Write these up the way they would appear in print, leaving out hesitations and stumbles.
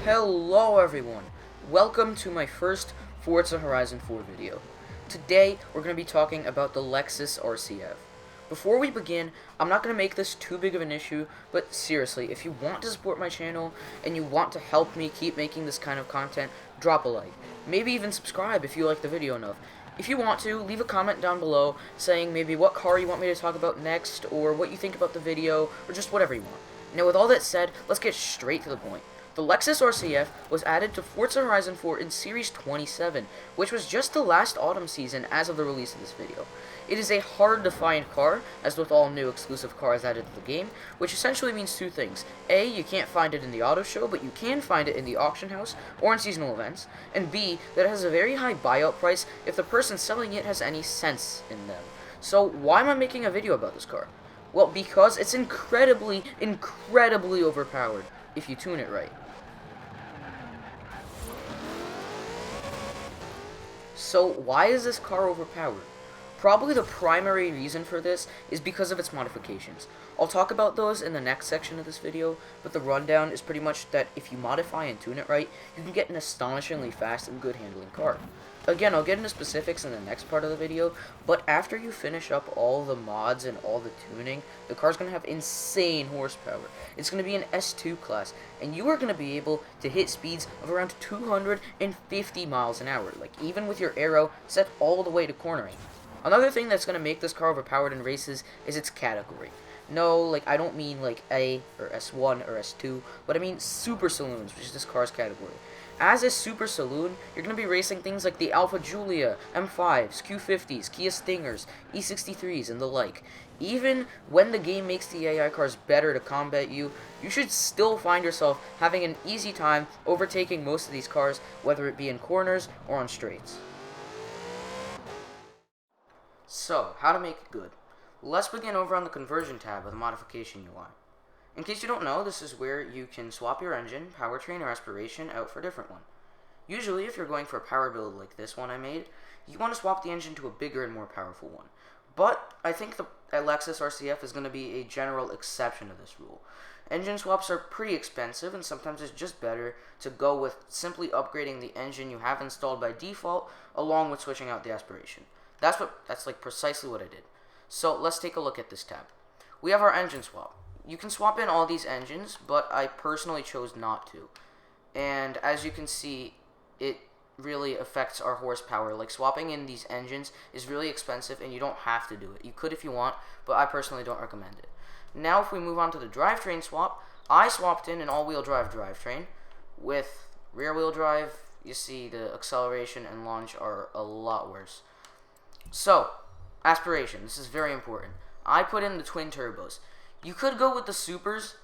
Hello everyone, welcome to my first Forza Horizon 4 video. Today we're going to be talking about the Lexus RC F. Before we begin, I'm not going to make this too big of an issue, but seriously, if you want to support my channel and you want to help me keep making this kind of content, drop a like. Maybe even subscribe if you like the video enough. If you want to, leave a comment down below saying maybe what car you want me to talk about next, or what you think about the video, or just whatever you want. Now with all that said, let's get straight to the point. The Lexus RC F was added to Forza Horizon 4 in Series 27, which was just the last autumn season as of the release of this video. It is a hard-to-find car, as with all new exclusive cars added to the game, which essentially means two things. A, you can't find it in the auto show, but you can find it in the auction house or in seasonal events. And B, that it has a very high buyout price if the person selling it has any sense in them. So why am I making a video about this car? Well, because it's incredibly overpowered if you tune it right. So why is this car overpowered? Probably the primary reason for this is because of its modifications. I'll talk about those in the next section of this video, but the rundown is pretty much that if you modify and tune it right, you can get an astonishingly fast and good handling car. Again, I'll get into specifics in the next part of the video, but after you finish up all the mods and all the tuning, the car's going to have insane horsepower. It's going to be an S2 class, and you are going to be able to hit speeds of around 250 miles an hour, like even with your arrow set all the way to cornering. Another thing that's going to make this car overpowered in races is its category. No, like, I don't mean like A or S1 or S2, but I mean Super Saloons, which is this car's category. As a Super Saloon, you're going to be racing things like the Alfa Giulia, M5s, Q50s, Kia Stingers, E63s, and the like. Even when the game makes the AI cars better to combat you, you should still find yourself having an easy time overtaking most of these cars, whether it be in corners or on straights. So, how to make it good. Let's begin over on the conversion tab of the modification UI. In case you don't know, this is where you can swap your engine, powertrain, or aspiration out for a different one. Usually, if you're going for a power build like this one I made, you want to swap the engine to a bigger and more powerful one. But I think the Lexus RC F is going to be a general exception to this rule. Engine swaps are pretty expensive, and sometimes it's just better to go with simply upgrading the engine you have installed by default, along with switching out the aspiration. That's like precisely what I did. So let's take a look at this tab. We have our engine swap. You can swap in all these engines, but I personally chose not to. And as you can see, it really affects our horsepower. Like, swapping in these engines is really expensive, and you don't have to do it. You could if you want, but I personally don't recommend it. Now, if we move on to the drivetrain swap, I swapped in an all-wheel drive drivetrain. With rear-wheel drive, you see the acceleration and launch are a lot worse. So, aspiration. This is very important. I put in the twin turbos. You could go with the supers,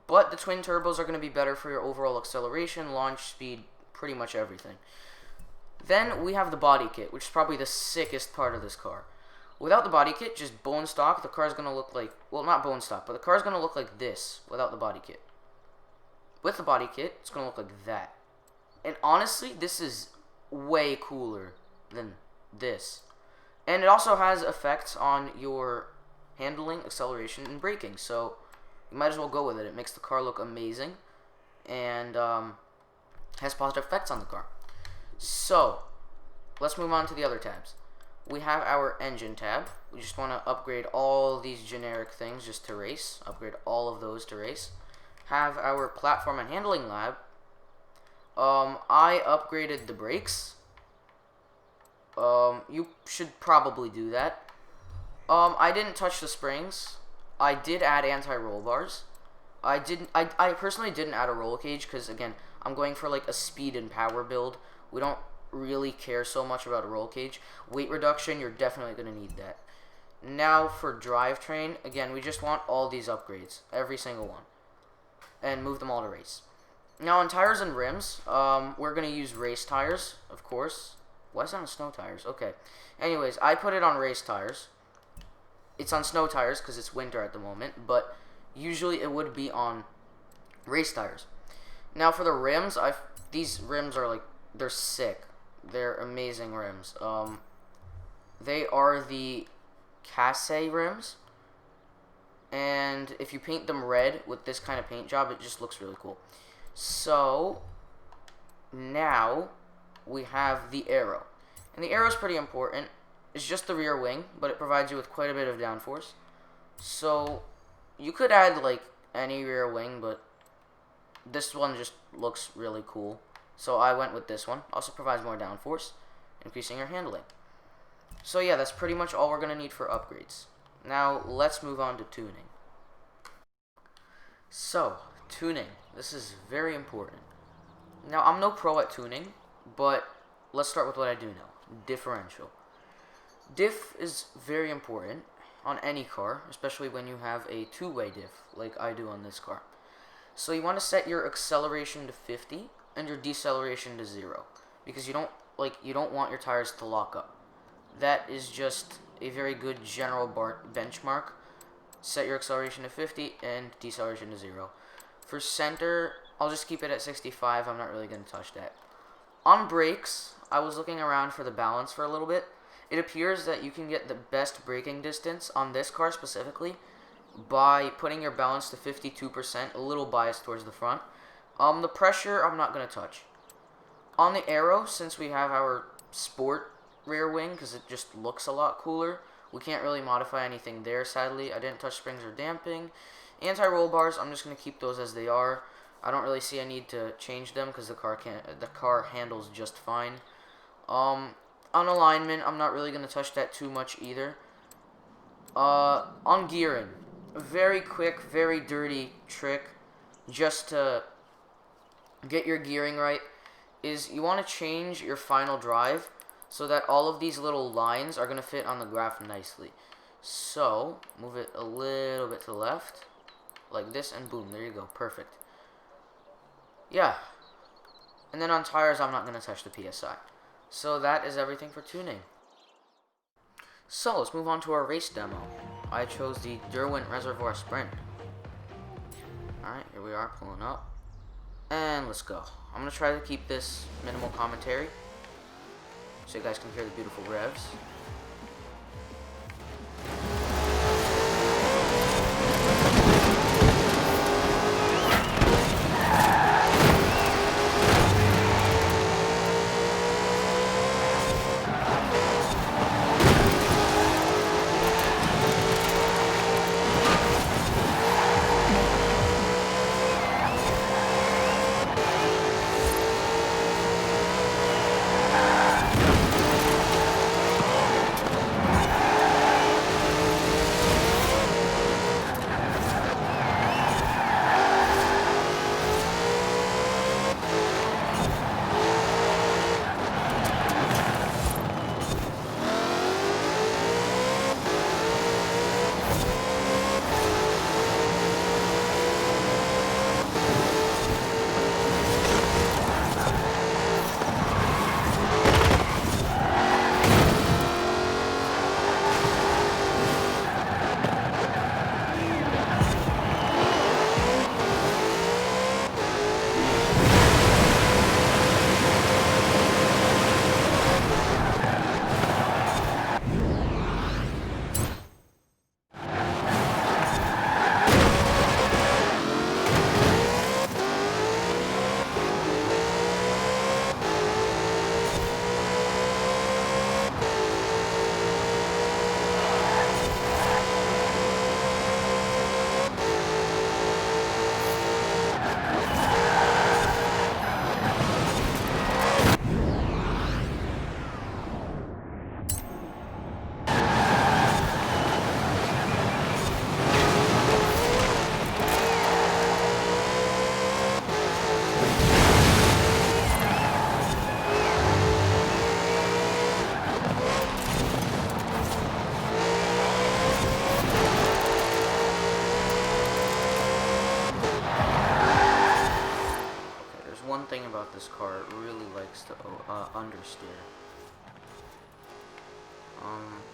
but the twin turbos are going to be better for your overall acceleration, launch speed, pretty much everything. Then we have the body kit, which is probably the sickest part of this car. Without the body kit, just bone stock, the car is going to look like, well, not bone stock, but the car is going to look like this without the body kit. With the body kit, it's going to look like that. And honestly, this is way cooler than this. And it also has effects on your handling, acceleration, and braking, so you might as well go with it. It makes the car look amazing, and has positive effects on the car. So, let's move on to the other tabs. We have our engine tab. We just want to upgrade all these generic things just to race. Upgrade all of those to race. Have our platform and handling lab. I upgraded the brakes. You should probably do that. I didn't touch the springs. I did add anti-roll bars. I personally didn't add a roll cage because, again, I'm going for like a speed and power build. We don't really care so much about a roll cage. Weight reduction, you're definitely going to need that. Now for drivetrain, again, we just want all these upgrades, every single one, and move them all to race. Now on tires and rims, we're going to use race tires, of course. Why is it on snow tires? Okay. Anyways, I put it on race tires. It's on snow tires because it's winter at the moment, but usually it would be on race tires. Now for the rims, these rims are like, they're sick. They're amazing rims. They are the Casse rims, and if you paint them red with this kind of paint job, it just looks really cool. So now we have the arrow. And the arrow is pretty important. It's just the rear wing, but it provides you with quite a bit of downforce. So you could add like any rear wing, but this one just looks really cool. So I went with this one. Also provides more downforce, increasing your handling. So yeah, that's pretty much all we're going to need for upgrades. Now let's move on to tuning. So, tuning. This is very important. Now, I'm no pro at tuning, but let's start with what I do know. Differential. Diff is very important on any car, especially when you have a two-way diff, like I do on this car. So you want to set your acceleration to 50 and your deceleration to 0, because you don't want your tires to lock up. That is just a very good general benchmark. Set your acceleration to 50 and deceleration to 0. For center, I'll just keep it at 65. I'm not really going to touch that. On brakes, I was looking around for the balance for a little bit. It appears that you can get the best braking distance on this car specifically by putting your balance to 52%, a little biased towards the front. The pressure, I'm not going to touch. On the aero, since we have our sport rear wing, because it just looks a lot cooler, we can't really modify anything there, sadly. I didn't touch springs or damping. Anti-roll bars, I'm just going to keep those as they are. I don't really see a need to change them because the car handles just fine. On alignment, I'm not really going to touch that too much either. On gearing, a very quick, very dirty trick just to get your gearing right is you want to change your final drive so that all of these little lines are going to fit on the graph nicely. So, move it a little bit to the left, like this, and boom, there you go, perfect. Yeah. And then on tires, I'm not going to touch the PSI. So that is everything for tuning. So, let's move on to our race demo. I chose the Derwent Reservoir Sprint. Alright, here we are, pulling up. And let's go. I'm going to try to keep this minimal commentary, so you guys can hear the beautiful revs. Thing about this car, it really likes to understeer.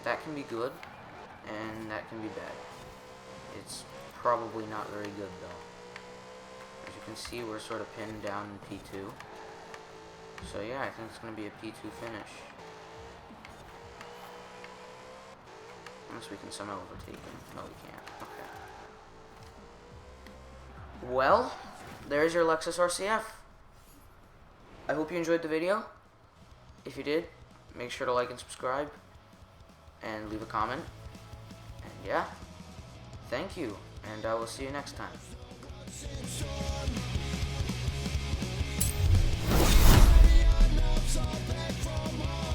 That can be good, and that can be bad. It's probably not very good though. As you can see, we're sort of pinned down in P2. So yeah, I think it's going to be a P2 finish. Unless we can somehow overtake him. No, we can't. Okay. Well, there's your Lexus RC F. I hope you enjoyed the video. If you did, make sure to like and subscribe and leave a comment. And yeah, thank you, and I will see you next time. Back from